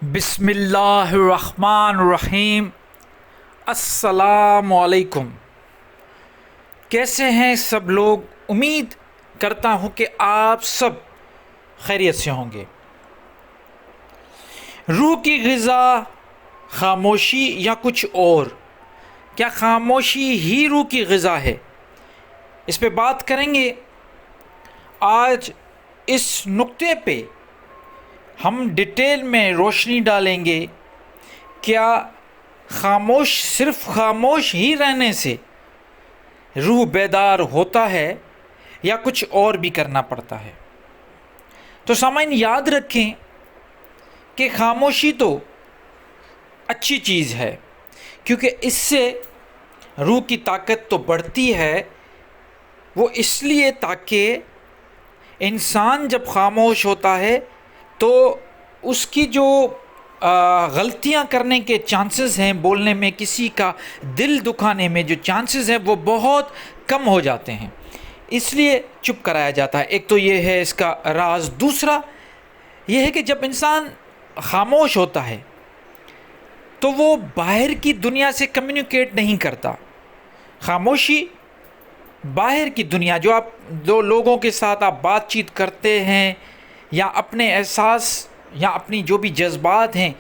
بسم اللہ الرحمن الرحیم۔ السلام علیکم۔ کیسے ہیں سب لوگ؟ امید کرتا ہوں کہ آپ سب خیریت سے ہوں گے۔ روح کی غذا خاموشی یا کچھ اور؟ کیا خاموشی ہی روح کی غذا ہے؟ اس پہ بات کریں گے۔ آج اس نقطے پہ ہم ڈیٹیل میں روشنی ڈالیں گے۔ کیا صرف خاموش ہی رہنے سے روح بیدار ہوتا ہے یا کچھ اور بھی کرنا پڑتا ہے؟ تو سامعین یاد رکھیں کہ خاموشی تو اچھی چیز ہے، کیونکہ اس سے روح کی طاقت تو بڑھتی ہے۔ وہ اس لیے تاکہ انسان جب خاموش ہوتا ہے تو اس کی جو غلطیاں کرنے کے چانسز ہیں، بولنے میں کسی کا دل دکھانے میں جو چانسز ہیں وہ بہت کم ہو جاتے ہیں، اس لیے چپ کرایا جاتا ہے۔ ایک تو یہ ہے اس کا راز۔ دوسرا یہ ہے کہ جب انسان خاموش ہوتا ہے تو وہ باہر کی دنیا سے کمیونیکیٹ نہیں کرتا۔ خاموشی باہر کی دنیا جو لوگوں کے ساتھ آپ بات چیت کرتے ہیں یا اپنے احساس یا اپنی جو بھی جذبات ہیں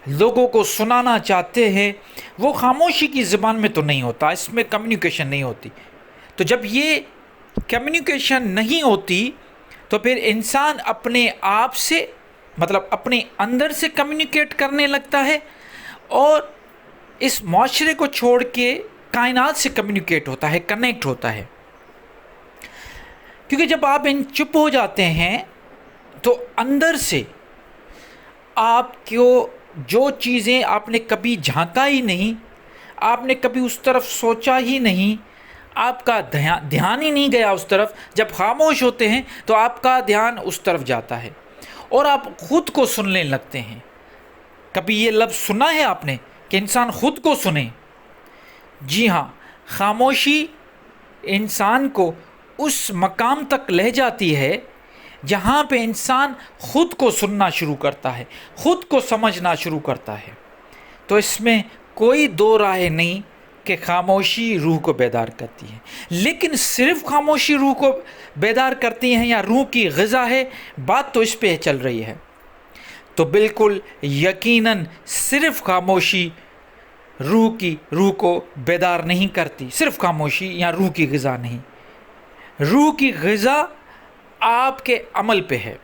لوگوں کو سنانا چاہتے ہیں، وہ خاموشی کی زبان میں تو نہیں ہوتا، اس میں کمیونیکیشن نہیں ہوتی۔ تو جب یہ کمیونیکیشن نہیں ہوتی تو پھر انسان اپنے آپ سے اپنے اندر سے کمیونیکیٹ کرنے لگتا ہے اور اس معاشرے کو چھوڑ کے کائنات سے کمیونیکیٹ ہوتا ہے، کنیکٹ ہوتا ہے۔ کیونکہ جب آپ چپ ہو جاتے ہیں تو اندر سے آپ کو جو چیزیں آپ نے کبھی جھانکا ہی نہیں، آپ نے کبھی اس طرف سوچا ہی نہیں، آپ کا دھیان ہی نہیں گیا اس طرف، جب خاموش ہوتے ہیں تو آپ کا دھیان اس طرف جاتا ہے اور آپ خود کو سننے لگتے ہیں۔ کبھی یہ لفظ سنا ہے آپ نے کہ انسان خود کو سنے؟ جی ہاں، خاموشی انسان کو اس مقام تک لے جاتی ہے جہاں پہ انسان خود کو سننا شروع کرتا ہے، خود کو سمجھنا شروع کرتا ہے۔ تو اس میں کوئی دو رائے نہیں کہ خاموشی روح کو بیدار کرتی ہے۔ لیکن صرف خاموشی روح کو بیدار کرتی ہیں یا روح کی غذا ہے، بات تو اس پہ چل رہی ہے۔ تو بالکل یقیناً صرف خاموشی روح کو بیدار نہیں کرتی، صرف خاموشی یا روح کی غذا نہیں۔ روح کی غذا آپ کے عمل پہ ہے۔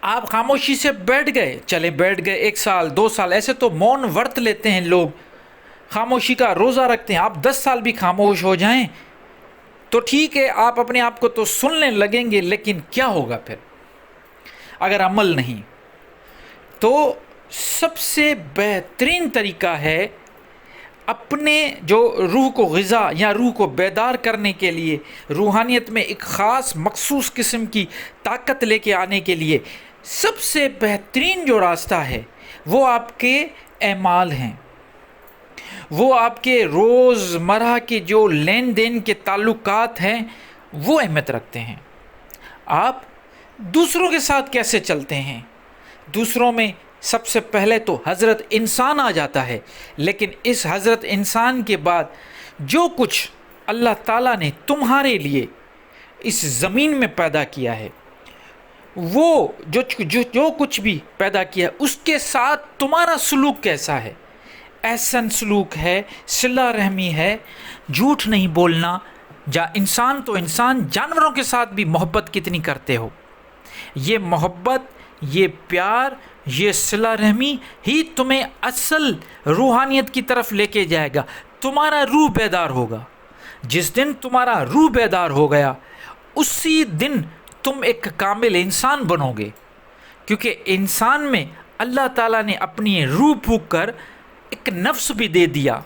آپ خاموشی سے بیٹھ گئے 1 سال 2 سال، ایسے تو مون ورت لیتے ہیں لوگ، خاموشی کا روزہ رکھتے ہیں۔ آپ 10 سال بھی خاموش ہو جائیں تو ٹھیک ہے، آپ اپنے آپ کو تو سننے لگیں گے، لیکن کیا ہوگا پھر اگر عمل نہیں؟ تو سب سے بہترین طریقہ ہے اپنے جو روح کو غذا یا روح کو بیدار کرنے کے لیے، روحانیت میں ایک خاص مخصوص قسم کی طاقت لے کے آنے کے لیے سب سے بہترین جو راستہ ہے وہ آپ کے اعمال ہیں، وہ آپ کے روزمرہ کے جو لین دین کے تعلقات ہیں وہ اہمیت رکھتے ہیں۔ آپ دوسروں کے ساتھ کیسے چلتے ہیں؟ دوسروں میں سب سے پہلے تو حضرت انسان آ جاتا ہے، لیکن اس حضرت انسان کے بعد جو کچھ اللہ تعالیٰ نے تمہارے لیے اس زمین میں پیدا کیا ہے، وہ جو کچھ بھی پیدا کیا ہے اس کے ساتھ تمہارا سلوک کیسا ہے؟ احسن سلوک ہے، صلہ رحمی ہے، جھوٹ نہیں بولنا، انسان تو انسان، جانوروں کے ساتھ بھی محبت کتنی کرتے ہو؟ یہ محبت، یہ پیار، یہ صلہ رحمی ہی تمہیں اصل روحانیت کی طرف لے کے جائے گا۔ تمہارا روح بیدار ہوگا۔ جس دن تمہارا روح بیدار ہو گیا اسی دن تم ایک کامل انسان بنو گے، کیونکہ انسان میں اللہ تعالیٰ نے اپنی روح پھونک کر ایک نفس بھی دے دیا۔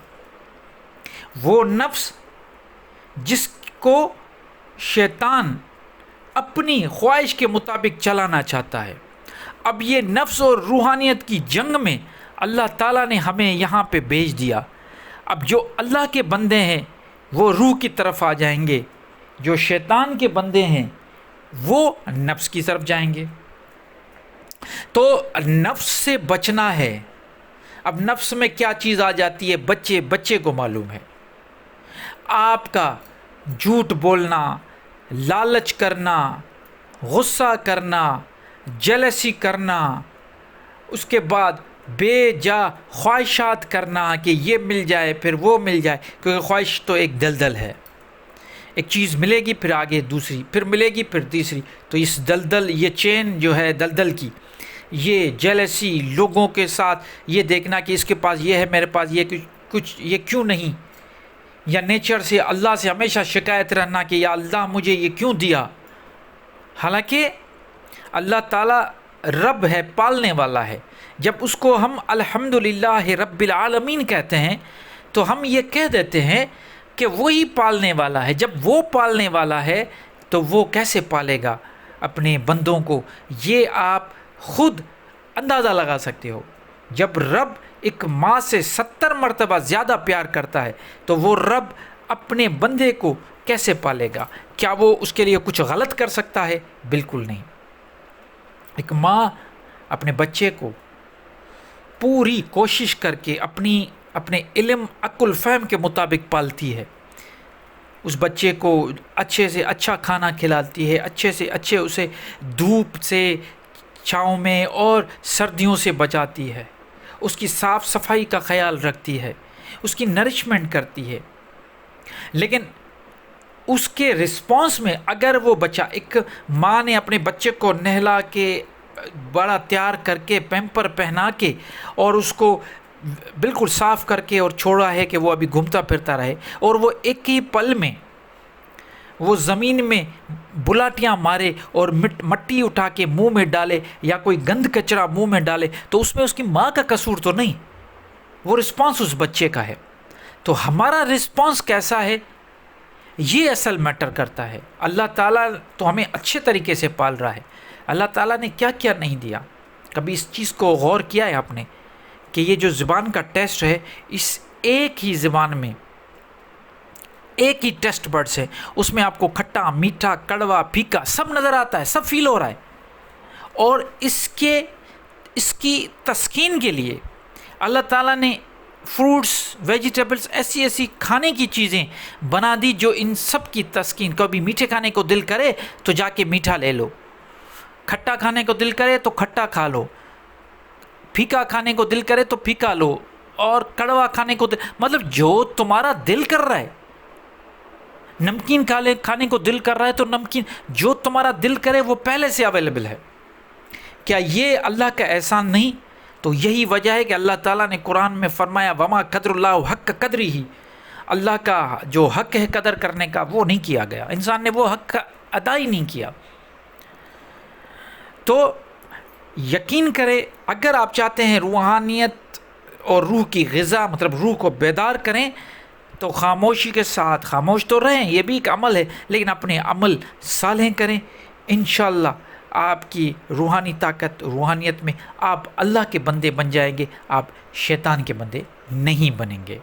وہ نفس جس کو شیطان اپنی خواہش کے مطابق چلانا چاہتا ہے۔ اب یہ نفس اور روحانیت کی جنگ میں اللہ تعالیٰ نے ہمیں یہاں پہ بھیج دیا۔ اب جو اللہ کے بندے ہیں وہ روح کی طرف آ جائیں گے، جو شیطان کے بندے ہیں وہ نفس کی طرف جائیں گے۔ تو نفس سے بچنا ہے. اب نفس میں کیا چیز آ جاتی ہے؟ بچے کو معلوم ہے. آپ کا جھوٹ بولنا، لالچ کرنا، غصہ کرنا، جیلسی کرنا، اس کے بعد بے جا خواہشات کرنا کہ یہ مل جائے پھر وہ مل جائے، کیونکہ خواہش تو ایک دلدل ہے. ایک چیز ملے گی پھر آگے دوسری، پھر ملے گی پھر تیسری. تو اس دلدل، یہ چین جو ہے دلدل کی، یہ جیلسی، لوگوں کے ساتھ یہ دیکھنا کہ اس کے پاس یہ ہے میرے پاس یہ کچھ یہ کیوں نہیں، یا نیچر سے اللہ سے ہمیشہ شکایت رہنا کہ یا اللہ مجھے یہ کیوں دیا. حالانکہ اللہ تعالیٰ رب ہے، پالنے والا ہے. جب اس کو ہم الحمدللہ رب العالمین کہتے ہیں تو ہم یہ کہہ دیتے ہیں کہ وہی پالنے والا ہے. جب وہ پالنے والا ہے تو وہ کیسے پالے گا اپنے بندوں کو؟ یہ آپ خود اندازہ لگا سکتے ہو. جب رب ایک ماں سے 70 مرتبہ زیادہ پیار کرتا ہے تو وہ رب اپنے بندے کو کیسے پالے گا؟ کیا وہ اس کے لیے کچھ غلط کر سکتا ہے؟ بالکل نہیں. ایک ماں اپنے بچے کو پوری کوشش کر کے اپنے علم عقل فہم کے مطابق پالتی ہے. اس بچے کو اچھے سے اچھا کھانا کھلاتی ہے، اچھے سے اچھے اسے دھوپ سے، چھاؤں میں اور سردیوں سے بچاتی ہے، اس کی صاف صفائی کا خیال رکھتی ہے، اس کی نرشمنٹ کرتی ہے. لیکن اس کے رسپانس میں اگر وہ بچہ، ایک ماں نے اپنے بچے کو نہلا کے بڑا تیار کر کے پیمپر پہنا کے اور اس کو بالکل صاف کر کے اور چھوڑا ہے کہ وہ ابھی گھومتا پھرتا رہے، اور وہ ایک ہی پل میں وہ زمین میں بلاٹیاں مارے اور مٹی اٹھا کے منہ میں ڈالے یا کوئی گند کچرا منہ میں ڈالے، تو اس میں اس کی ماں کا قصور تو نہیں، وہ رسپانس اس بچے کا ہے. تو ہمارا رسپانس کیسا ہے یہ اصل میٹر کرتا ہے. اللہ تعالیٰ تو ہمیں اچھے طریقے سے پال رہا ہے. اللہ تعالیٰ نے کیا کیا نہیں دیا. کبھی اس چیز کو غور کیا ہے آپ نے کہ یہ جو زبان کا ٹیسٹ ہے، اس ایک ہی زبان میں ایک ہی ٹیسٹ برڈس ہے، اس میں آپ کو کھٹا، میٹھا، کڑوا، پھیکا سب نظر آتا ہے، سب فیل ہو رہا ہے. اور اس کی تسکین کے لیے اللہ تعالیٰ نے فروٹس، ویجیٹیبلز، ایسی کھانے کی چیزیں بنا دی جو ان سب کی تسکین. کبھی میٹھے کھانے کو دل کرے تو جا کے میٹھا لے لو، کھٹا کھانے کو دل کرے تو کھٹا کھا لو، پھیکا کھانے کو دل کرے تو پھیکا لو، اور کڑوا کھانے کو مطلب جو تمہارا دل کر رہا ہے. نمکین کھانے کو دل کر رہا ہے تو نمکین، جو تمہارا دل کرے وہ پہلے سے اویلیبل ہے. کیا یہ اللہ کا احسان نہیں؟ تو یہی وجہ ہے کہ اللہ تعالیٰ نے قرآن میں فرمایا وما قدر اللہ حق قدری ہی، اللہ کا جو حق ہے قدر کرنے کا وہ نہیں کیا گیا، انسان نے وہ حق ادا ہی نہیں کیا. تو یقین کرے اگر آپ چاہتے ہیں روحانیت اور روح کی غذا، مطلب روح کو بیدار کریں، تو خاموشی کے ساتھ، خاموش تو رہیں، یہ بھی ایک عمل ہے، لیکن اپنے عمل صالح کریں. انشاءاللہ آپ کی روحانی طاقت، روحانیت میں آپ اللہ کے بندے بن جائیں گے، آپ شیطان کے بندے نہیں بنیں گے.